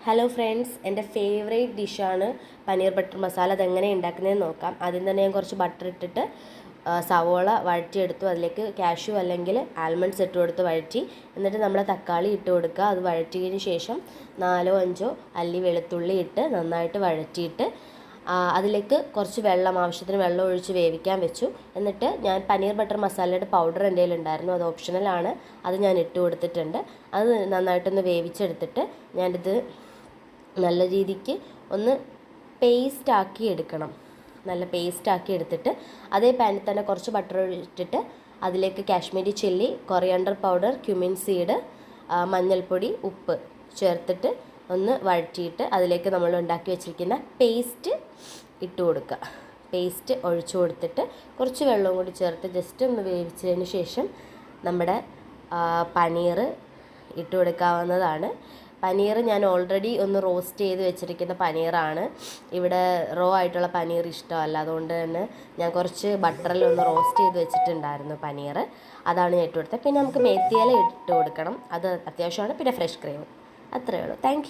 Hello friends, എൻ്റെ favourite ഡിഷാണ് paneer butter masala. അതെങ്ങനെ ഉണ്ടാക്കുന്നതെന്ന് നോക്കാം. ആദ്യം തന്നെ ഞാൻ കുറച്ച് ബട്ടർ ഇട്ടിട്ട് സവോള വഴറ്റിയെടുത്തു. അതിലേക്ക് കാഷ്യൂ അല്ലെങ്കിൽ ആൽമണ്ട്സ് ഇട്ട് കൊടുത്ത് വഴറ്റി. എന്നിട്ട് നമ്മൾ തക്കാളി ഇട്ട് കൊടുക്കുക. അത് വഴറ്റിയതിന് ശേഷം 4-5 അല്ലി വെളുത്തുള്ളി ഇട്ട് നന്നായിട്ട് വഴറ്റിയിട്ട് അതിലേക്ക് കുറച്ച് വെള്ളം, ആവശ്യത്തിന് വെള്ളം ഒഴിച്ച് വേവിക്കാൻ വെച്ചു. എന്നിട്ട് ഞാൻ പനീർ ബട്ടർ മസാലയുടെ പൗഡർ എൻ്റെ കയ്യിലുണ്ടായിരുന്നു, അത് ഓപ്ഷണലാണ്. അത് ഞാൻ ഇട്ട് കൊടുത്തിട്ടുണ്ട്. അത് നന്നായിട്ടൊന്ന് വേവിച്ചെടുത്തിട്ട് ഞാനിത് നല്ല രീതിക്ക് ഒന്ന് പേസ്റ്റാക്കി എടുക്കണം. നല്ല പേസ്റ്റാക്കി എടുത്തിട്ട് അതേ പാനിൽ തന്നെ കുറച്ച് ബട്ടർ ഒഴിച്ചിട്ട് അതിലേക്ക് Kashmiri chilli, coriander powder, cumin seed, മഞ്ഞൾപ്പൊടി, ഉപ്പ് ചേർത്തിട്ട് ഒന്ന് വഴറ്റിയിട്ട് അതിലേക്ക് നമ്മൾ ഉണ്ടാക്കി വെച്ചിരിക്കുന്ന പേസ്റ്റ് ഇട്ട് കൊടുക്കുക. പേസ്റ്റ് ഒഴിച്ചു കൊടുത്തിട്ട് കുറച്ച് വെള്ളവും കൂടി ചേർത്ത് ജസ്റ്റ് ഒന്ന് വേവിച്ചതിന് ശേഷം നമ്മുടെ പനീർ ഇട്ട് കൊടുക്കാവുന്നതാണ്. പനീർ ഞാൻ ഓൾറെഡി ഒന്ന് റോസ്റ്റ് ചെയ്ത് വെച്ചിരിക്കുന്ന പനീറാണ്. ഇവിടെ റോ ആയിട്ടുള്ള പനീർ ഇഷ്ടമല്ല, അതുകൊണ്ട് തന്നെ ഞാൻ കുറച്ച് ബട്ടറിൽ ഒന്ന് റോസ്റ്റ് ചെയ്ത് വെച്ചിട്ടുണ്ടായിരുന്നു പനീർ. അതാണ് ഞാൻ ഇട്ട് കൊടുത്തത്. പിന്നെ നമുക്ക് മേത്തിയില ഇട്ട് കൊടുക്കണം, അത് അത്യാവശ്യമാണ്. പിന്നെ ഫ്രഷ് ക്രീം. അത്രയേ ഉള്ളൂ. താങ്ക്